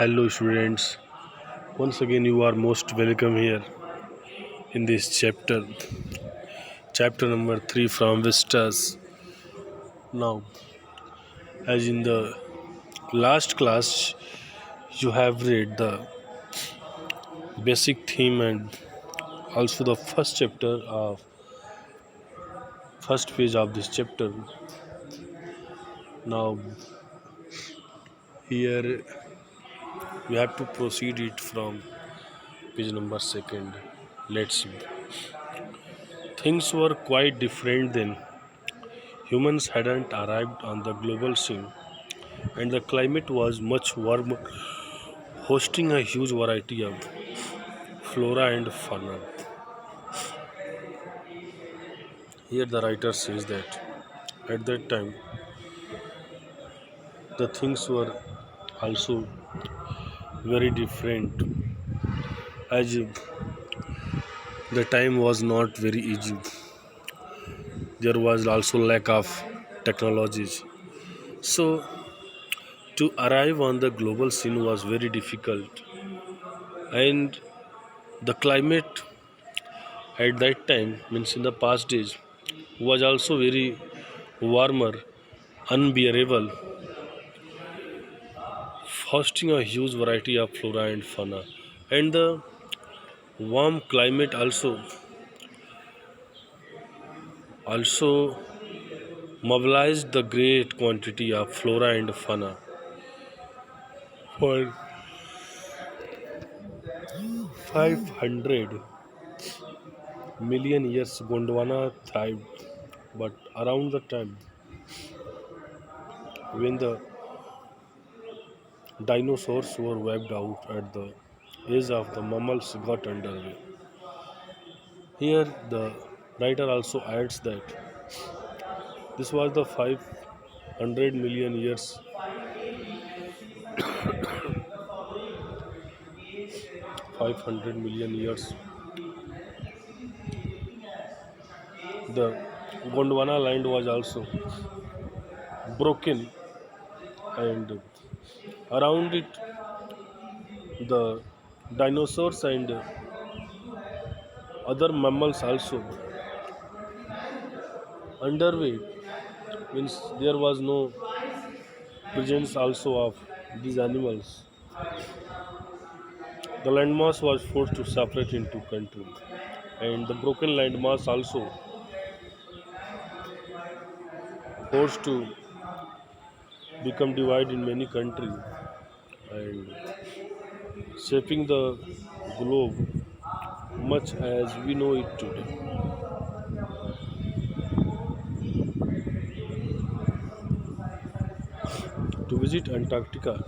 Hello, students. Once again, you are most welcome here in this chapter number 3 from Vistas. Now, as in the last class, you have read the basic theme and also the first page of this chapter. Now, here we have to proceed it from page number second. Let's see. Things were quite different then. Humans hadn't arrived on the global scene, and the climate was much warmer, hosting a huge variety of flora and fauna. Here, the writer says that at that time the things were also very different, as the time was not very easy. There was also lack of technologies. So, to arrive on the global scene was very difficult, and the climate at that time, means in the past days, was also very warmer, unbearable, hosting a huge variety of flora and fauna. And the warm climate also mobilized the great quantity of flora and fauna. For 500 million years, Gondwana thrived, but around the time when the dinosaurs were wiped out at the age of the mammals got underway. Here, the writer also adds that this was the 500 million years 500 million years the Gondwana land was also broken, and around it the dinosaurs and other mammals also underway, means there was no presence also of these animals. The landmass was forced to separate into country, and the broken landmass also forced to become divided in many countries and shaping the globe much as we know it today. To visit Antarctica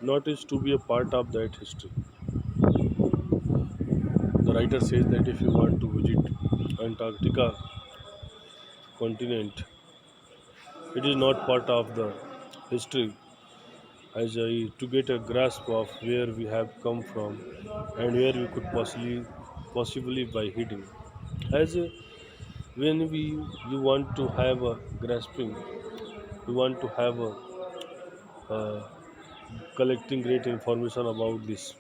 not is to be a part of that history. The writer says that if you want to visit Antarctica continent, it is not part of the history, as to get a grasp of where we have come from and where we could possibly by heading. As when we you want to have a grasping, you want to have a collecting great information about this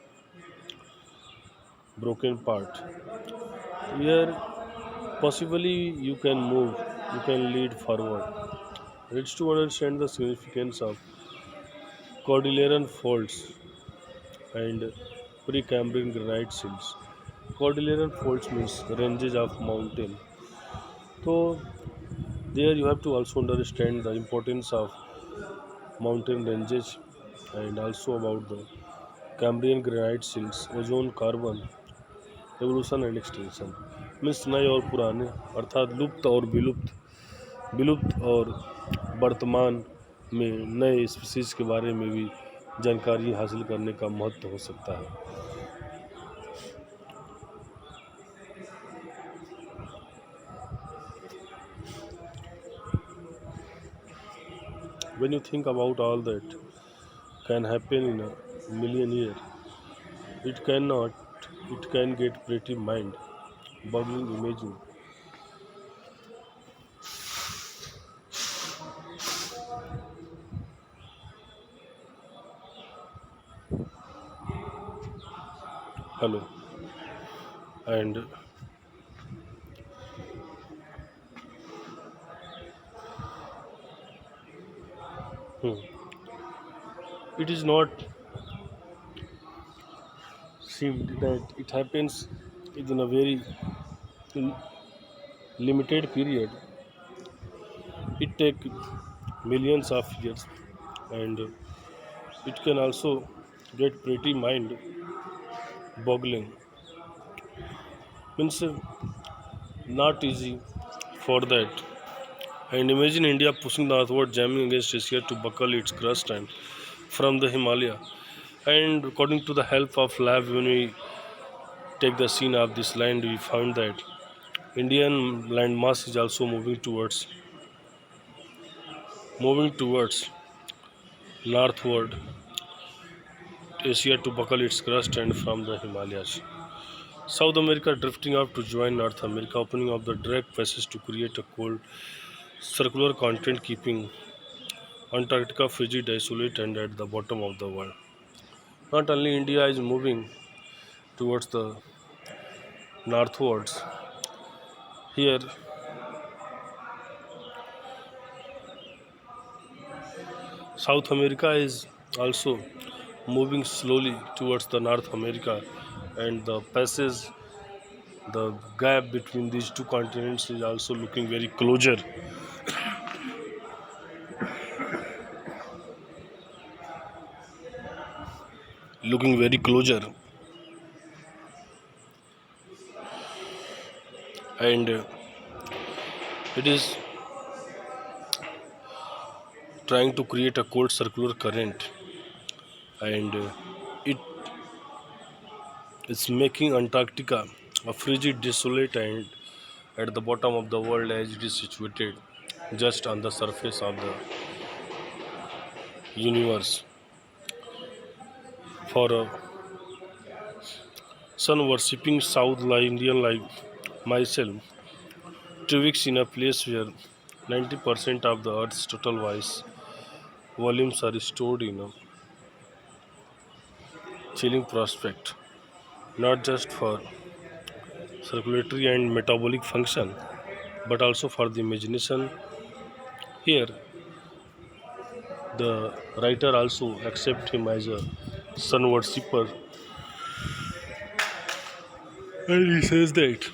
broken part. Here, possibly you can move, you can lead forward. Let's to understand the significance of Cordilleran faults and Precambrian granite silts. Cordilleran faults means ranges of mountain. So there you have to also understand the importance of mountain ranges and also about the Cambrian granite silts, ozone, carbon, evolution and extension, means नए और पुराने अर्थात लुप्त और विलुप्त और वर्तमान में नए स्पीसीज के बारे में भी जानकारी हासिल करने का महत्व हो सकता है. When you think about all that can happen in a million years, it cannot. It can get pretty mind boggling imagine. Hello. And hmm, it is not seemed that it happens within a very l- limited period. It take millions of years, and it can also get pretty mind boggling. Means not easy for that. And imagine India pushing northward, jamming against Asia to buckle its crust and from the Himalaya. And according to the help of lab, when we take the scene of this land, we found that Indian landmass is also moving towards northward Asia to buckle its crust and from the Himalayas. South America drifting up to join North America, opening up the direct passage to create a cold circular continent, keeping Antarctica frigid, isolate, and at the bottom of the world. Not only India is moving towards the northwards, here South America is also moving slowly towards the North America, and the passage, the gap between these two continents is also looking very closer, and it is trying to create a cold circular current, and it is making Antarctica a frigid, desolate, and at the bottom of the world as it is situated just on the surface of the universe. For a sun worshipping South Indian like myself, 2 weeks in a place where 90% of the Earth's total voice volumes are stored in a chilling prospect, not just for circulatory and metabolic function, but also for the imagination. Here, the writer also accepts him as a sun worshipper, and he says that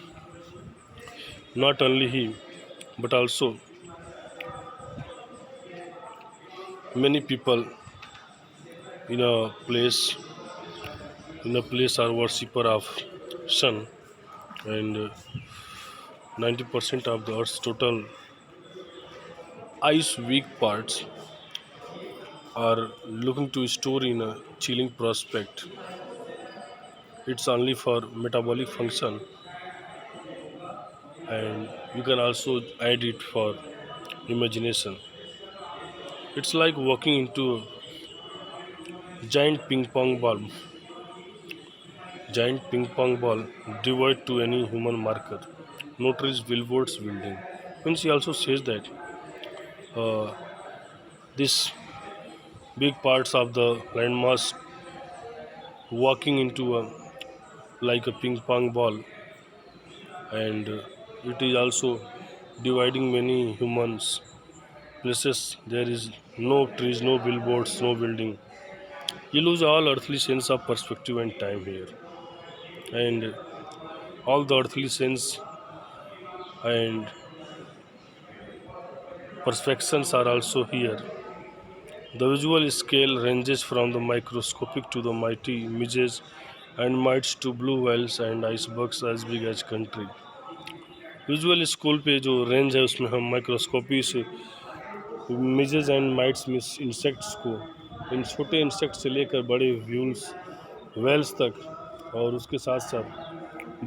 not only he, but also many people in a place are worshipper of sun, and 90% of the Earth's total ice weak parts are looking to store in a chilling prospect. It's only for metabolic function, and you can also add it for imagination. It's like walking into a giant ping pong ball devoid to any human marker. No trees, billboards, building. And she also says that uh, this big parts of the landmass walking into a like a ping pong ball, and it is also dividing many humans places. There is no trees, no billboards, no building. You lose all earthly sense of perspective and time here, and all the earthly sense and perceptions are also here. The visual scale ranges from the microscopic to the mighty images and mites to blue whales and icebergs as big as country. Visual school पे जो range है उसमें हम microscopy से Mises and mites miss insects को, इन छोटे insect से लेकर बड़े व्यूल्स वेल्स तक, और उसके साथ साथ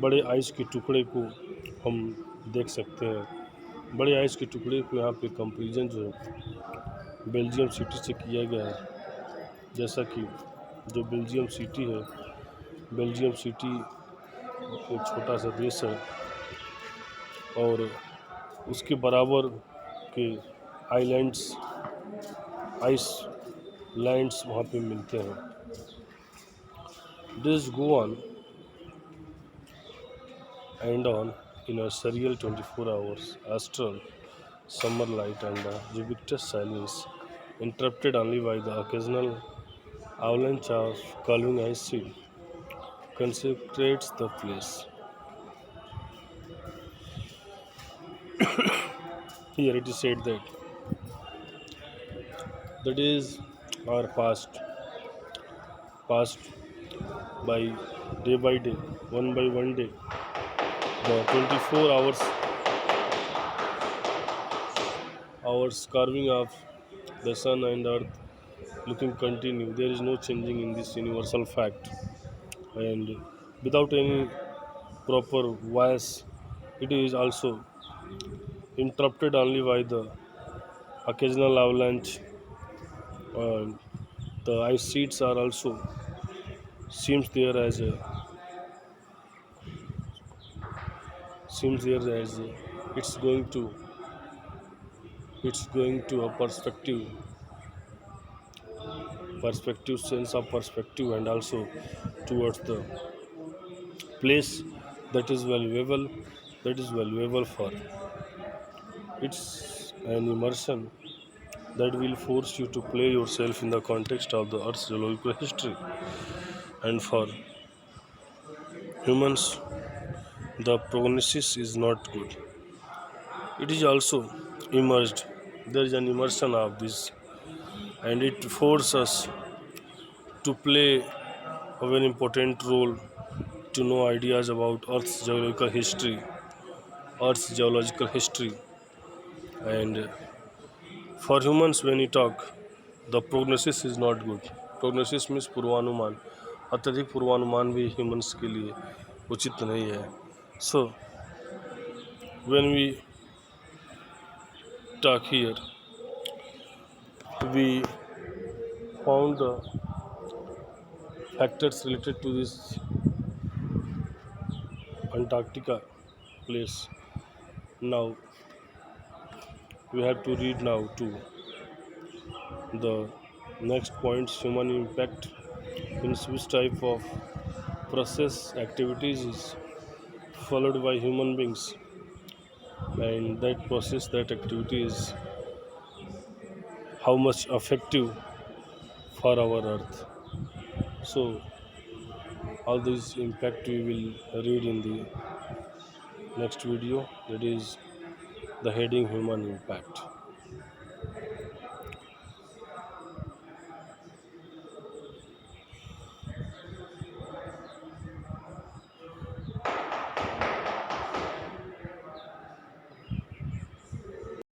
बड़े आइस के टुकड़े को हम देख सकते हैं। बड़े आइस के टुकड़े को यहाँ पे कंपेरिजन जो है बेल्जियम सिटी से किया गया है। जैसा कि जो बेल्जियम सिटी है, बेल्जियम सिटी एक छोटा सा देश है, और उसके बराबर के आइलैंड्स आइस लैंड्स वहाँ पे मिलते हैं। This go on and on in a surreal 24 hours astral summer light and a ubiquitous silence, interrupted only by the occasional avalanche of calving ice sheet, consecrates the place. Here it is said that the days are passed by day, one by one day. The 24 hours carving of the sun and earth looking continue. There is no changing in this universal fact. And without any proper voice, it is also interrupted only by the occasional avalanche. And the ice sheets are also seems there as it's going to a perspective sense of perspective, and also towards the place that is valuable for it's an immersion that will force you to play yourself in the context of the earth's geological history. And for humans, the prognosis is not good. It is also immersed. There is an immersion of this, and it forces us to play a very important role to know ideas about Earth's geological history. And for humans, when we talk, the prognosis is not good. Prognosis means पूर्वानुमान. अत्यधिक पूर्वानुमान भी humans के लिए उचित नहीं है. So when we talk here, we found the factors related to this Antarctica place. Now we have to read now to the next points. Human impact means which type of process activities is followed by human beings, and that activity is how much effective for our earth. So all these impact we will read in the next video, that is the heading human impact.